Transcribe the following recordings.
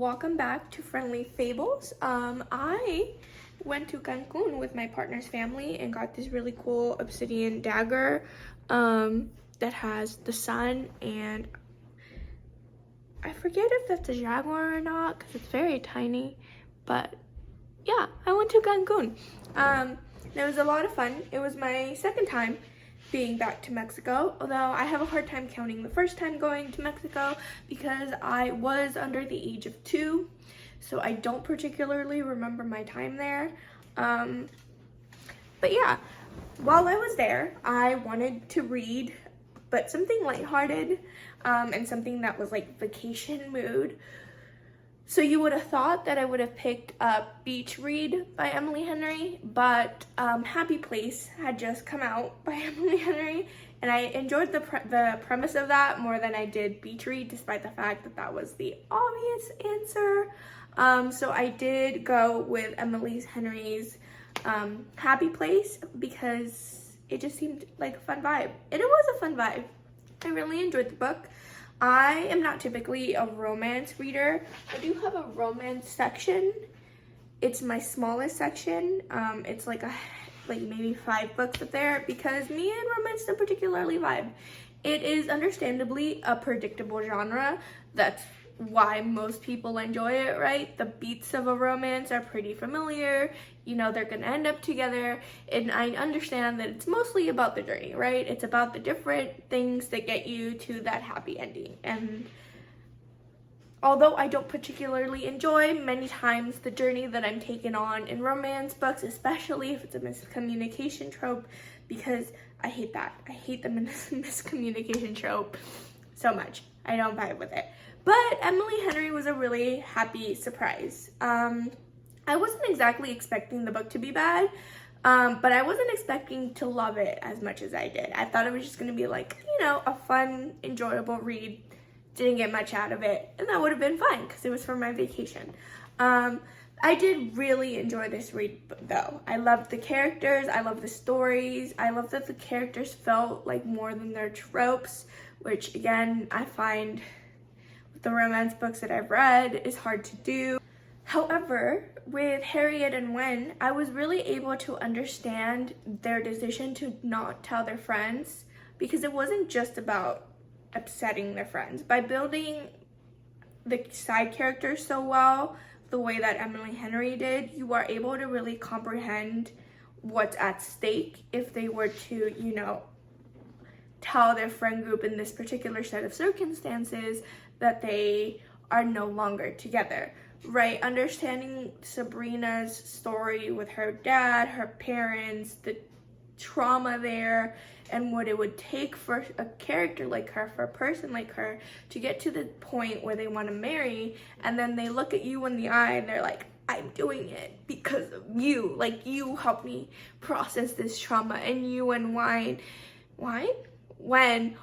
welcome back to Friendly Fables. I went to Cancun with my partner's family and got this really cool obsidian dagger that has the sun, and I forget if that's a jaguar or not because it's very tiny, but yeah, I went to Cancun. It was a lot of fun. It was my second time being back to Mexico, although I have a hard time counting the first time going to Mexico because I was under the age of 2, so I don't particularly remember my time there. But yeah, while I was there, I wanted to read, but something lighthearted, and something that was like vacation mood. So you would have thought that I would have picked up Beach Read by Emily Henry, but Happy Place had just come out by Emily Henry, and I enjoyed the premise of that more than I did Beach Read, despite the fact that that was the obvious answer. So I did go with Emily Henry's Happy Place because it just seemed like a fun vibe. And it was a fun vibe. I really enjoyed the book. I am not typically a romance reader. I do have a romance section. It's my smallest section. It's like maybe 5 books up there because me and romance don't particularly vibe. It is understandably a predictable genre. That's why most people enjoy it, right? The beats of a romance are pretty familiar. You know they're gonna end up together, and I understand that it's mostly about the journey, right? It's about the different things that get you to that happy ending. And although I don't particularly enjoy many times the journey that I'm taken on in romance books, especially if it's a miscommunication trope, because I hate that. I hate the miscommunication trope so much. I don't vibe with it. But Emily Henry was a really happy surprise. I wasn't exactly expecting the book to be bad, but I wasn't expecting to love it as much as I did. I thought it was just going to be like, a fun, enjoyable read. Didn't get much out of it, and that would have been fine because it was for my vacation. I did really enjoy this read, though. I loved the characters. I loved the stories. I loved that the characters felt like more than their tropes, which, again, I find with the romance books that I've read is hard to do. However, with Harriet and Wen, I was really able to understand their decision to not tell their friends, because it wasn't just about upsetting their friends. By building the side characters so well, the way that Emily Henry did, you are able to really comprehend what's at stake if they were to, tell their friend group in this particular set of circumstances that they are no longer together. Right, understanding Sabrina's story with her dad, her parents, the trauma there, and what it would take for a character like her, for a person like her, to get to the point where they want to marry, and then they look at you in the eye and they're like, I'm doing it because of you. Like, you helped me process this trauma, and you and Wen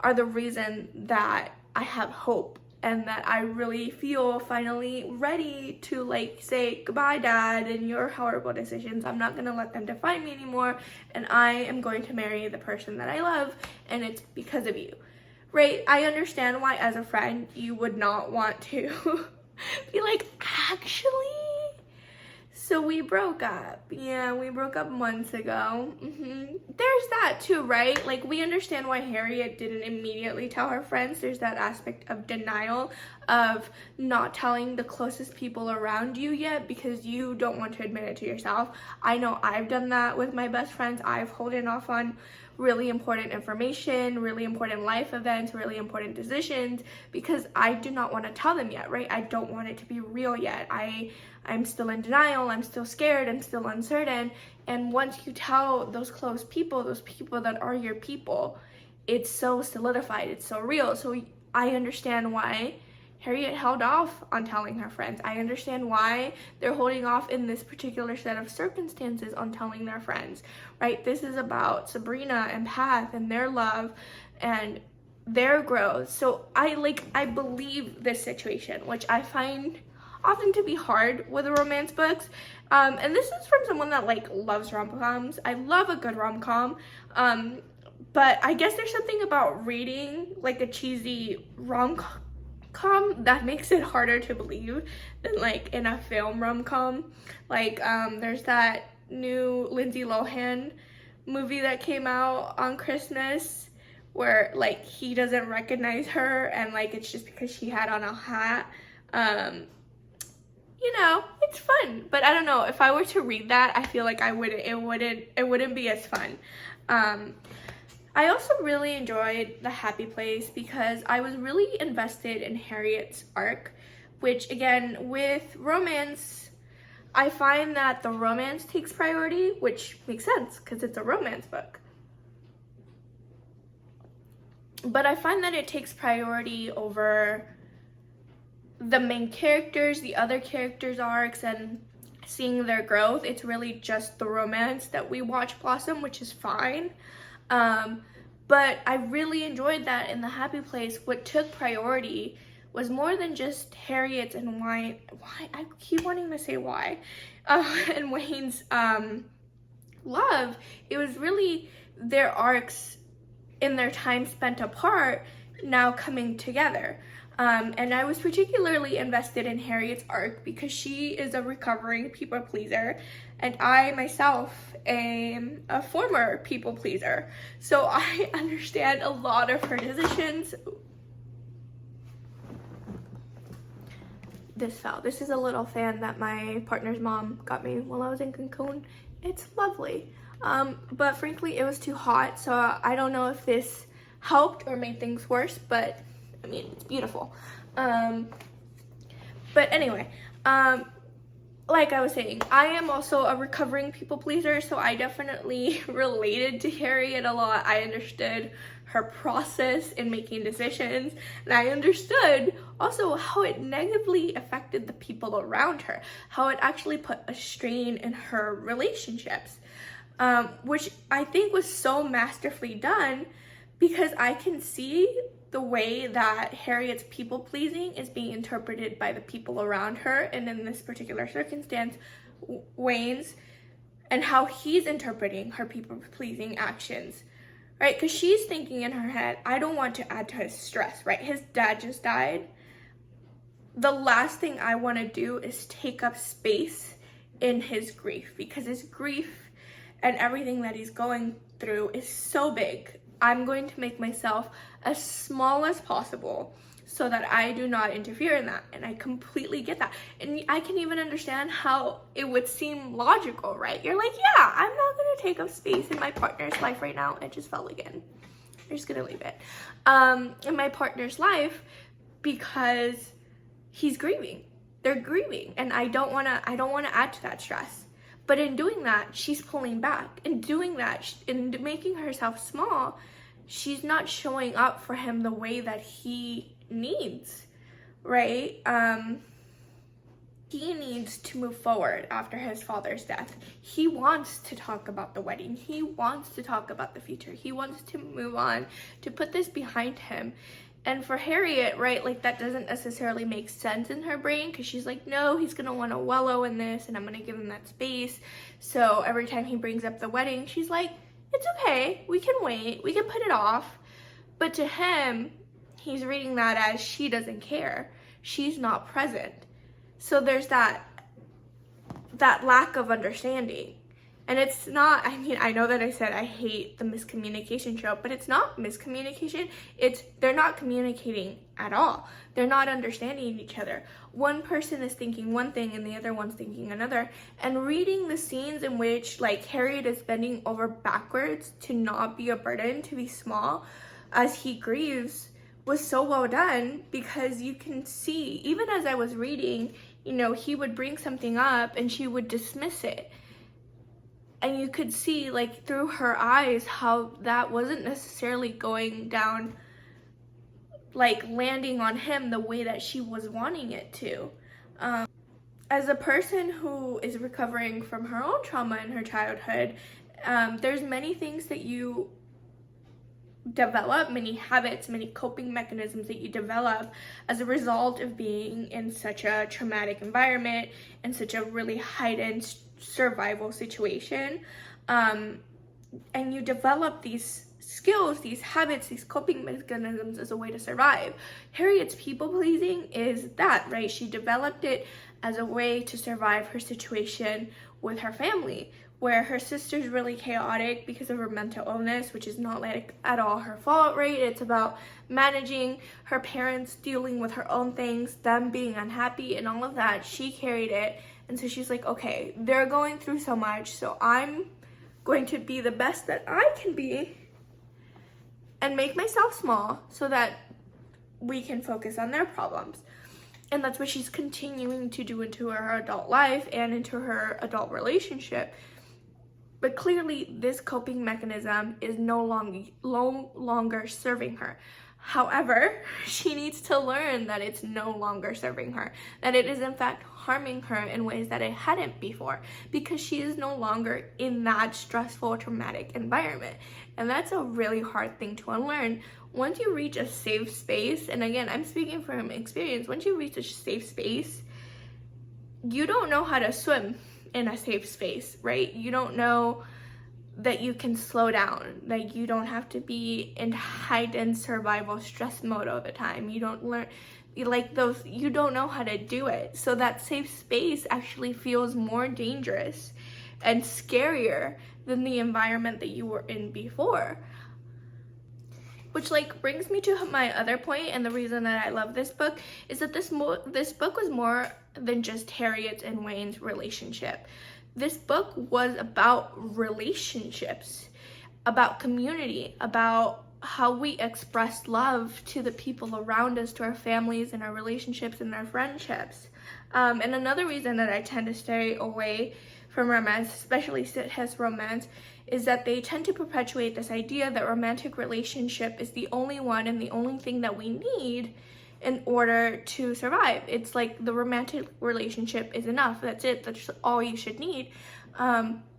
are the reason that I have hope. And that I really feel finally ready to say goodbye, Dad, and your horrible decisions. I'm not gonna let them define me anymore, and I am going to marry the person that I love, and it's because of you, right? I understand why, as a friend, you would not want to be like, actually. So we broke up. Yeah, we broke up months ago. There's that too, right? Like, we understand why Harriet didn't immediately tell her friends. There's that aspect of denial, of not telling the closest people around you yet because you don't want to admit it to yourself. I know I've done that with my best friends. I've holding off on really important information, really important life events, really important decisions because I do not want to tell them yet, right? I don't want it to be real yet. I'm still in denial, I'm still scared, I'm still uncertain. And once you tell those close people, those people that are your people, it's so solidified, it's so real. So I understand why Harriet held off on telling her friends. I understand why they're holding off in this particular set of circumstances on telling their friends, right? This is about Sabrina and Path and their love and their growth. So I believe this situation, which I find often to be hard with the romance books. And this is from someone that loves rom-coms. I love a good rom-com. But I guess there's something about reading a cheesy rom-com rom-com, that makes it harder to believe than like in a film rom-com. Like there's that new Lindsay Lohan movie that came out on Christmas where like he doesn't recognize her and like it's just because she had on a hat. You know, it's fun, but I don't know, if I were to read that, I feel like it wouldn't be as fun. I also really enjoyed The Happy Place because I was really invested in Harriet's arc, which again, with romance, I find that the romance takes priority, which makes sense because it's a romance book. But I find that it takes priority over the main characters, the other characters' arcs, and seeing their growth. It's really just the romance that we watch blossom, which is fine. But I really enjoyed that in The Happy Place. What took priority was more than just Harriet's and why I keep wanting to say why, and Wayne's love. It was really their arcs in their time spent apart now coming together. And I was particularly invested in Harriet's arc because she is a recovering people pleaser, and I myself am a former people pleaser. So I understand a lot of her decisions. This fell. This is a little fan that my partner's mom got me while I was in Cancun. It's lovely. But frankly, it was too hot, so I don't know if this helped or made things worse, but I mean, it's beautiful. But anyway, like I was saying, I am also a recovering people pleaser, so I definitely related to Harriet a lot. I understood her process in making decisions, and I understood also how it negatively affected the people around her, how it actually put a strain in her relationships, which I think was so masterfully done because I can see the way that Harriet's people-pleasing is being interpreted by the people around her, and in this particular circumstance, Wayne's, and how he's interpreting her people-pleasing actions, right? Because she's thinking in her head, I don't want to add to his stress, right? His dad just died. The last thing I want to do is take up space in his grief, because his grief and everything that he's going through is so big. I'm going to make myself as small as possible so that I do not interfere in that. And I completely get that. And I can even understand how it would seem logical, right? You're like, yeah, I'm not going to take up space in my partner's life right now. It just fell again. I'm just going to leave it. In my partner's life, because he's grieving. They're grieving. And I don't want to add to that stress. But in doing that, she's pulling back. In doing that, in making herself small, she's not showing up for him the way that he needs, right? He needs to move forward after his father's death. He wants to talk about the wedding. He wants to talk about the future. He wants to move on, to put this behind him. And for Harriet, right, like that doesn't necessarily make sense in her brain because she's like, no, he's going to want to wallow in this and I'm going to give him that space. So every time he brings up the wedding, she's like, it's okay, we can wait, we can put it off. But to him, he's reading that as she doesn't care. She's not present. So there's that lack of understanding. And it's not, I mean, I know that I said I hate the miscommunication trope, but it's not miscommunication. They're not communicating at all. They're not understanding each other. One person is thinking one thing and the other one's thinking another. And reading the scenes in which like Harriet is bending over backwards to not be a burden, to be small as he grieves, was so well done because you can see, even as I was reading, you know, he would bring something up and she would dismiss it. And you could see, like, through her eyes how that wasn't necessarily going down, like, landing on him the way that she was wanting it to. As a person who is recovering from her own trauma in her childhood, there's many things that you develop, many habits, many coping mechanisms that you develop as a result of being in such a traumatic environment and such a really heightened survival situation, and you develop these skills, these habits, these coping mechanisms as a way to survive. Harriet's people pleasing is that, right? She developed it as a way to survive her situation with her family, where her sister's really chaotic because of her mental illness, which is not like at all her fault, right? It's about managing her parents, dealing with her own things, them being unhappy and all of that. She carried it. And so she's like, okay, they're going through so much, so I'm going to be the best that I can be and make myself small so that we can focus on their problems. And that's what she's continuing to do into her adult life and into her adult relationship. But clearly, this coping mechanism is no longer serving her. However, she needs to learn that it's no longer serving her, that it is in fact harming her in ways that it hadn't before, because she is no longer in that stressful, traumatic environment. And that's a really hard thing to unlearn. Once you reach a safe space, and again, I'm speaking from experience, once you reach a safe space, you don't know how to swim in a safe space, right? You don't know that you can slow down, like you don't have to be in heightened survival stress mode all the time. You don't learn, like those, you don't know how to do it. So that safe space actually feels more dangerous and scarier than the environment that you were in before. Which like brings me to my other point, and the reason that I love this book is that this book was more than just Harriet and Wayne's relationship. This book was about relationships, about community, about how we express love to the people around us, to our families and our relationships and our friendships. And another reason that I tend to stay away from romance, especially sit-his romance, is that they tend to perpetuate this idea that romantic relationship is the only one and the only thing that we need in order to survive. It's like the romantic relationship is enough. That's it. That's all you should need.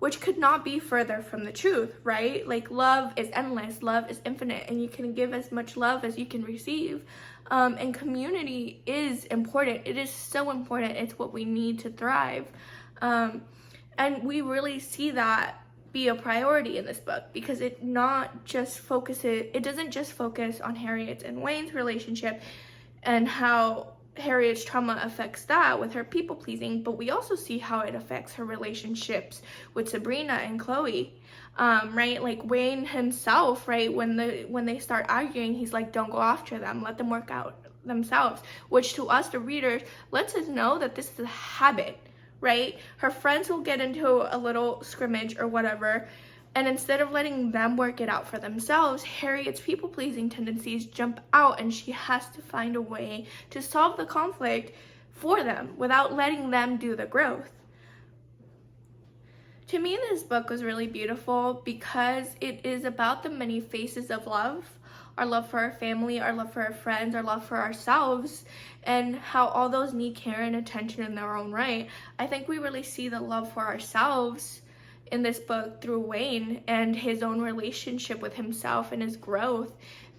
Which could not be further from the truth, right? Like love is endless, love is infinite, and you can give as much love as you can receive. And community is important. It is so important. It's what we need to thrive. And we really see that be a priority in this book, because it doesn't just focus on Harriet and Wayne's relationship and how Harriet's trauma affects that with her people pleasing, but we also see how it affects her relationships with Sabrina and Chloe, right? Like Wayne himself, right? When they start arguing, he's like, don't go after them, let them work out themselves, which to us, the readers, lets us know that this is a habit, right? Her friends will get into a little scrimmage or whatever, and instead of letting them work it out for themselves, Harriet's people-pleasing tendencies jump out, and she has to find a way to solve the conflict for them without letting them do the growth. To me, this book was really beautiful because it is about the many faces of love. Our love for our family, our love for our friends, our love for ourselves, and how all those need care and attention in their own right. I think we really see the love for ourselves in this book through Wayne and his own relationship with himself and his growth,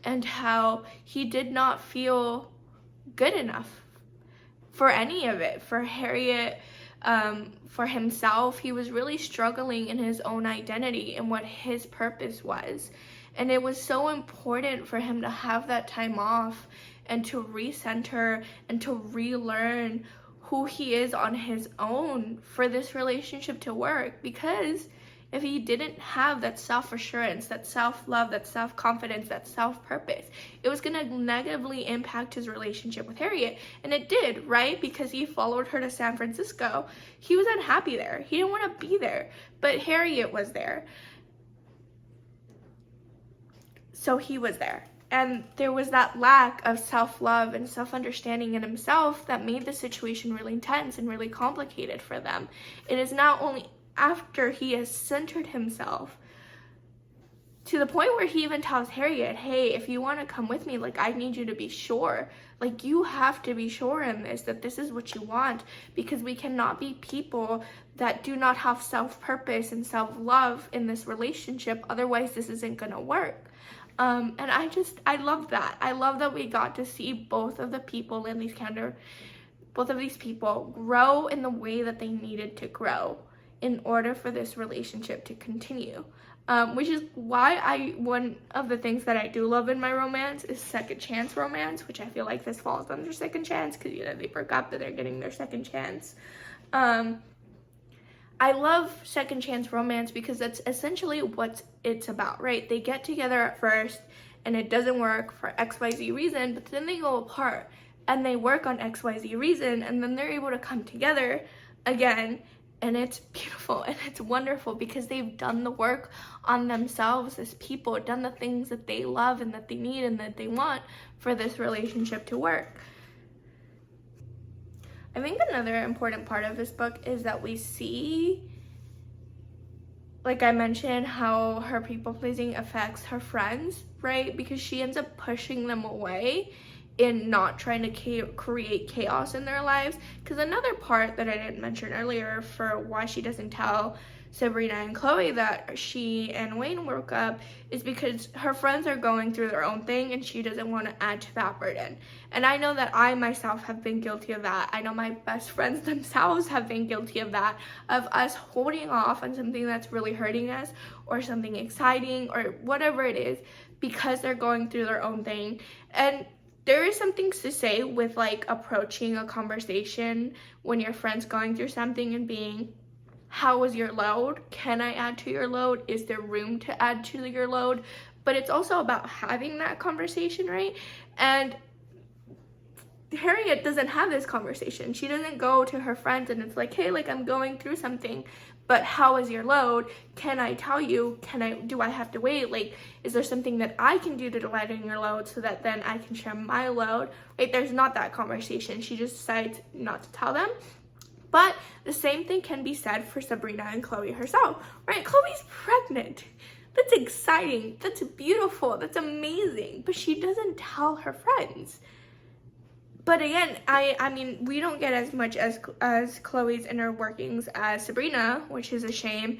and how he did not feel good enough for any of it. For Harriet, for himself, he was really struggling in his own identity and what his purpose was. And it was so important for him to have that time off and to recenter and to relearn who he is on his own for this relationship to work. Because if he didn't have that self-assurance, that self-love, that self-confidence, that self-purpose, it was going to negatively impact his relationship with Harriet. And it did, right? Because he followed her to San Francisco. He was unhappy there. He didn't want to be there. But Harriet was there. So he was there. And there was that lack of self-love and self-understanding in himself that made the situation really tense and really complicated for them. It is not only after he has centered himself to the point where he even tells Harriet, hey, if you want to come with me, like, I need you to be sure. Like, you have to be sure in this, that this is what you want, because we cannot be people that do not have self-purpose and self-love in this relationship. Otherwise, this isn't going to work. And I love that. I love that we got to see both of these people grow in the way that they needed to grow in order for this relationship to continue. which is why one of the things that I do love in my romance is second chance romance, which I feel like this falls under second chance because, you know, they broke up, but they're getting their second chance. I love second chance romance because that's essentially what it's about, right? They get together at first and it doesn't work for XYZ reason, but then they go apart and they work on XYZ reason, and then they're able to come together again, and it's beautiful and it's wonderful because they've done the work on themselves as people, done the things that they love and that they need and that they want for this relationship to work. I think another important part of this book is that we see, like I mentioned, how her people pleasing affects her friends, right? Because she ends up pushing them away in not trying to create chaos in their lives. Because another part that I didn't mention earlier for why she doesn't tell Sabrina and Chloe that she and Wayne broke up is because her friends are going through their own thing and she doesn't want to add to that burden. And I know that I myself have been guilty of that. I know my best friends themselves have been guilty of that, of us holding off on something that's really hurting us or something exciting or whatever it is because they're going through their own thing. And there is some things to say with like approaching a conversation when your friend's going through something and being, how was your load? Can I add to your load? Is there room to add to your load? But it's also about having that conversation, right? And Harriet doesn't have this conversation. She doesn't go to her friends and it's like, hey, like I'm going through something, but how is your load? Can I tell you? Do I have to wait? Like, is there something that I can do to lighten your load so that then I can share my load? Right? There's not that conversation. She just decides not to tell them. But the same thing can be said for Sabrina and Chloe herself, right? Chloe's pregnant. That's exciting. That's beautiful. That's amazing. But she doesn't tell her friends. But again, I mean, we don't get as much as Chloe's inner workings as Sabrina, which is a shame,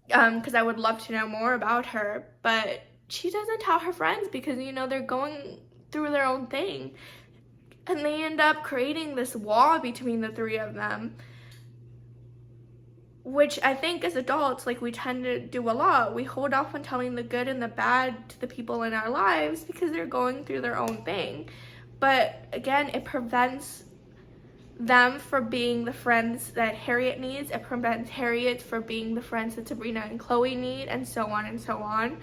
because I would love to know more about her. But she doesn't tell her friends because, you know, they're going through their own thing. And they end up creating this wall between the three of them, which I think as adults, like, we tend to do a lot. We hold off on telling the good and the bad to the people in our lives because they're going through their own thing. But again, it prevents them from being the friends that Harriet needs. It prevents Harriet from being the friends that Sabrina and Chloe need, and so on and so on.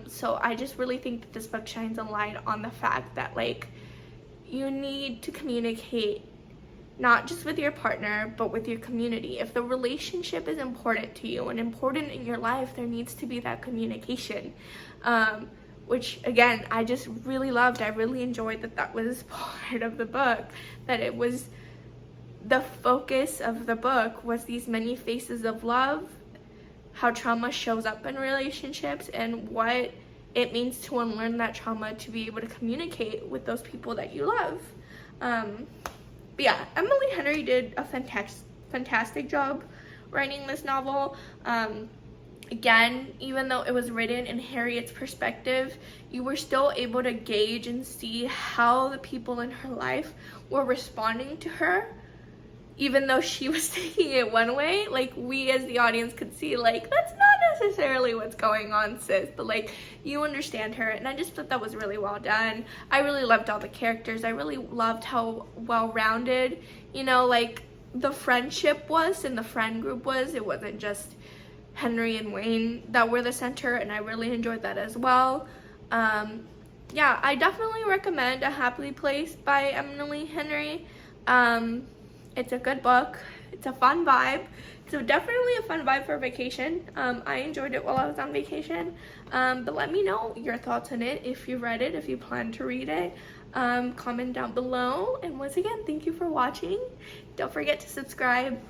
So I just really think that this book shines a light on the fact that, like, you need to communicate not just with your partner, but with your community. If the relationship is important to you and important in your life, there needs to be that communication. Which, again, I just really loved. I really enjoyed that was part of the book, that it was the focus of the book was these many faces of love, how trauma shows up in relationships, and what it means to unlearn that trauma to be able to communicate with those people that you love. But yeah, Emily Henry did a fantastic job writing this novel. Again, even though it was written in Harriet's perspective, you were still able to gauge and see how the people in her life were responding to her. Even though she was taking it one way, like, we as the audience could see, like, that's not necessarily what's going on, sis, but, like, you understand her. And I just thought that was really well done. I really loved all the characters. I really loved how well-rounded, you know, like, the friendship was and the friend group was. It wasn't just Henry and Wayne that were the center, and I really enjoyed that as well. Yeah, I definitely recommend A Happy Place by Emily Henry. It's a good book. It's a fun vibe. So definitely a fun vibe for vacation. I enjoyed it while I was on vacation. But let me know your thoughts on it, if you read it, if you plan to read it. Comment down below. And once again, thank you for watching. Don't forget to subscribe.